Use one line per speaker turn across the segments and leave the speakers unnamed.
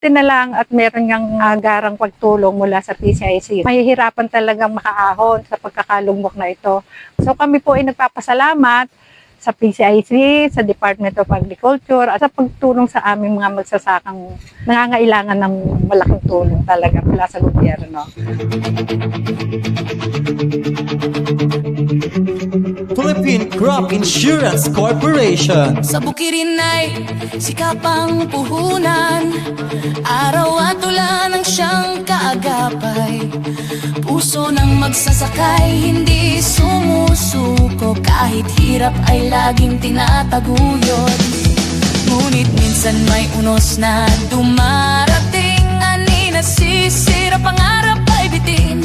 na lang at meron niyang agarang pagtulong mula sa PCIC. Mahihirapan talagang makaahon sa pagkakalugmok na ito. So kami po ay nagpapasalamat sa PCIC, sa Department of Agriculture at sa pagtulong sa aming mga magsasakang nangangailangan ng malaking tulong talaga mula sa gobyerno.
Philippine Crop Insurance Corporation.
Sa bukirin ay sikapang puhunan, araw at ulan ang siyang kaagapay. Puso ng magsasakay hindi sumusuko, kahit hirap ay laging tinataguyod. Ngunit minsan may unos na dumarating, ani nasisira, pangarap ay bitin.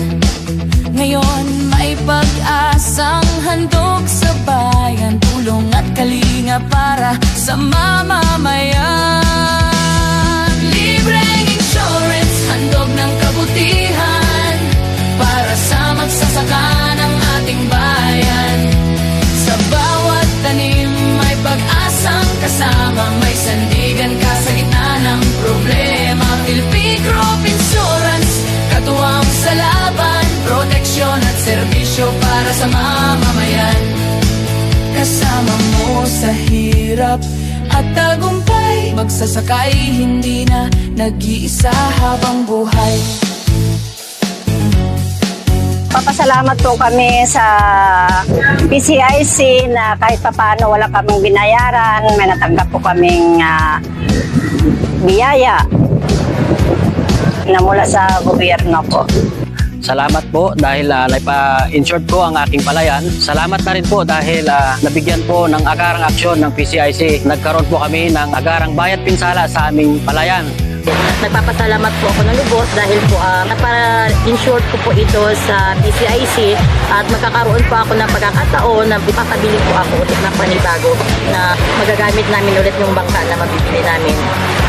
Ngayon may pag-asang handog sa bayan, tulong at kalinga para sa mamamayan. Libreng insurance, handog ng kabutihan para sa magsasaka ng ating bayan. Sa bawat tanim may pag-asang kasama, may sandigan ka sa gitna ng problema. Philippine Crop Insurance, katuwang sa laban, proteksyon at serbisyo para sa mamamayan. Kasama mo sa hirap at tagumpay, magsasakay hindi na nag-iisa habang buhay.
Papasalamat po kami sa PCIC na kahit papaano wala kaming binayaran, may natanggap po kaming biyaya na mula sa gobyerno po.
Salamat po dahil naipa-insured ko ang aking palayan. Salamat na rin po dahil nabigyan po ng agarang aksyon ng PCIC. Nagkaroon po kami ng agarang bayad pinsala sa aming palayan.
Nagpapasalamat po ako ng lubos dahil po napa-insured ko po ito sa PCIC at magkakaroon po ako ng pagkakataon na ipapabili po ako ulit ng panibago na magagamit namin ulit yung bangka na mabibili namin.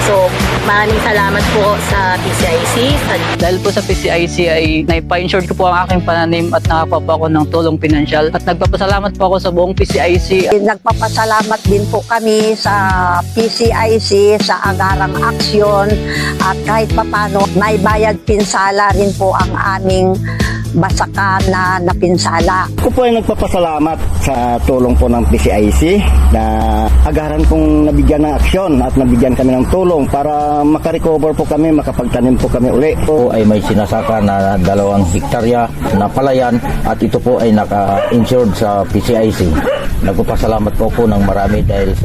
So, maraming salamat po sa PCIC.
Dahil po sa PCIC ay naipa-insured ko po ang aking pananim at nakakuha po ako ng tulong pinansyal. At nagpapasalamat po ako sa buong PCIC.
Nagpapasalamat din po kami sa PCIC sa agarang aksyon at kahit papano may bayad pinsala rin po ang aming basaka na napinsala.
Ako po ay nagpapasalamat sa tulong po ng PCIC na agaran kong nabigyan ng aksyon at nabigyan kami ng tulong para makarecover po kami, makapagtanim po kami uli.
Po ay may sinasaka na 2 hektarya na palayan at ito po ay naka-insured sa PCIC. Nagpapasalamat po ng marami dahil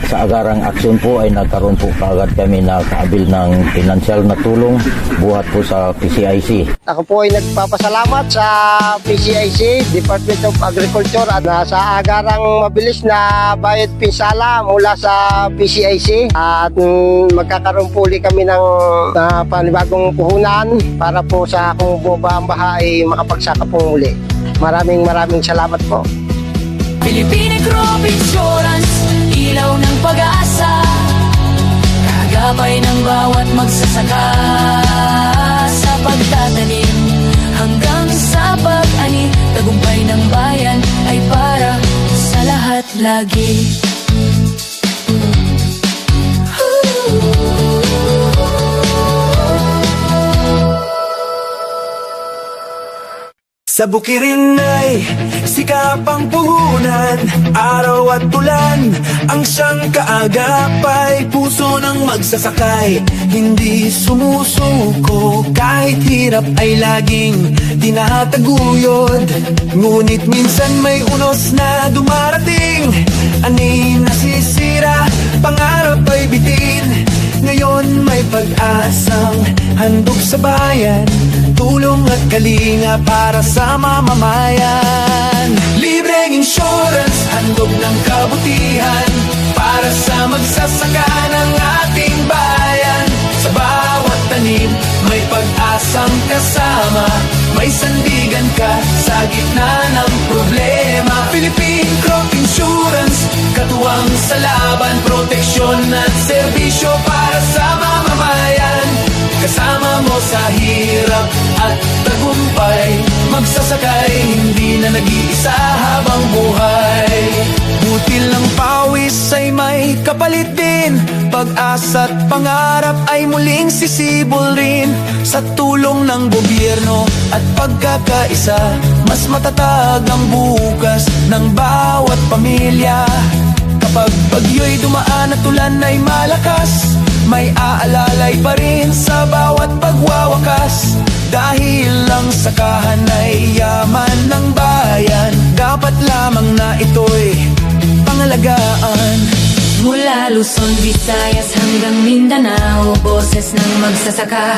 sa agarang aksyon po ay nagkaroon po kaagad kami na kaabil ng pinansyal na tulong buhat po sa PCIC.
Ako po ay nagpapasalamat sa PCIC, Department of Agriculture at sa agarang mabilis na bayad pinsala mula sa PCIC at magkakaroon po ulit kami ng panibagong puhunan para po sa kung buba ang baha ay makapagsaka po muli. Maraming salamat po.
Philippine Crop Insurance, ilaw ng pag-asa, kagabay ng bawat magsasaka. Sa pagtatanim hanggang sa pag-ani, tagumpay ng bayan ay para sa lahat lagi.
Sa bukirin ay sikapang puhunan, araw at ulan ang siyang kaagapay. Puso ng magsasakay hindi sumusuko, kahit hirap ay laging tinataguyod. Ngunit minsan may unos na dumarating, ani nasisira, pangarap ay bitin. Ngayon may pag-asang handog sa bayan, tulong at kalinga para sa mamamayan. Libreng insurance, handog ng kabutihan para sa magsasaka ng ating bayan. Sa bawat tanim may pag-asang kasama, may sandigan ka sa gitna ng problema. Philippine Crop Insurance, katuwang sa laban, proteksyon at serbisyo para sa mamamayan. Kasama mo sa hirap at tagumpay, magsasakay hindi na nag-iisa habang buhay. Butil ng pawis ay may kapalit din. Pag-asa't pangarap ay muling sisibol rin. Sa tulong ng gobyerno at pagkakaisa, mas matatag ang bukas ng bawat pamilya. Kapag bagyo'y dumaan at ulan ay malakas, may aalalay pa rin sa bawat pagwawakas. Dahil lang sa kahanay yaman ng bayan, dapat lamang na ito'y pangalagaan.
Mula Luzon, Visayas hanggang Mindanao, boses ng magsasaka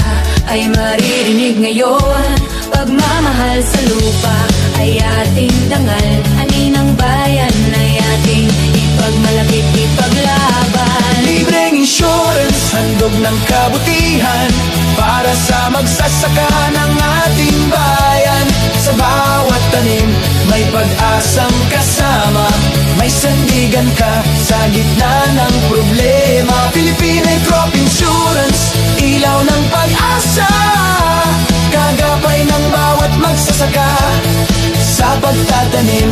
ay maririnig ngayon. Pagmamahal sa lupa ay ating dangal, ani ng bayan ay ating ipagmalapit, ipaglaban.
Libreng insurance, handog ng kabutihan para sa magsasaka ng ating bayan. Sa bawat tanim, may pag-asang kasama, may sandigan ka sa gitna ng problema. Philippine Crop Insurance, ilaw ng pag-asa, kagapay ng bawat magsasaka. Sa pagtatanim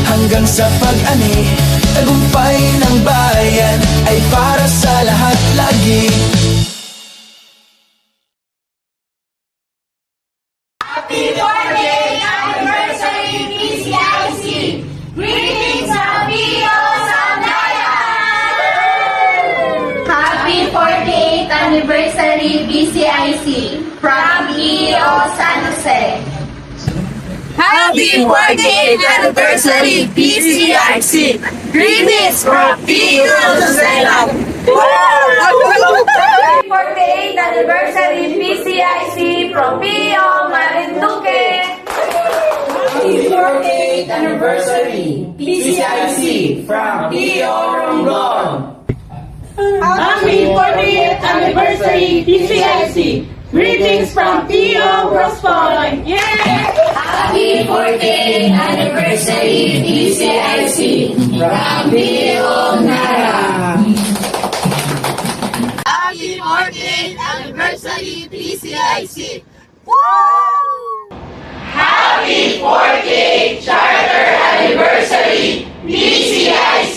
hanggang sa pag-ani, tagumpay ng bayan ay para sa lahat lagi.
Happy 40th Anniversary PCIC! Greetings from Pio Sandayan! Happy 48th Anniversary PCIC from Pio San Jose! Happy 48th Anniversary PCIC! Greetings from Pio Sandayan! Happy 48th Anniversary PCIC from Pio Marinduque!
Happy 48th Anniversary PCIC from Pio Romblon.
Happy 48th Anniversary PCIC! Greetings from Pio Grosspoint!
Happy 40th Anniversary PCIC from Pio Nara.
Happy 48th Anniversary PCIC! Happy 48th Charter Anniversary PCIC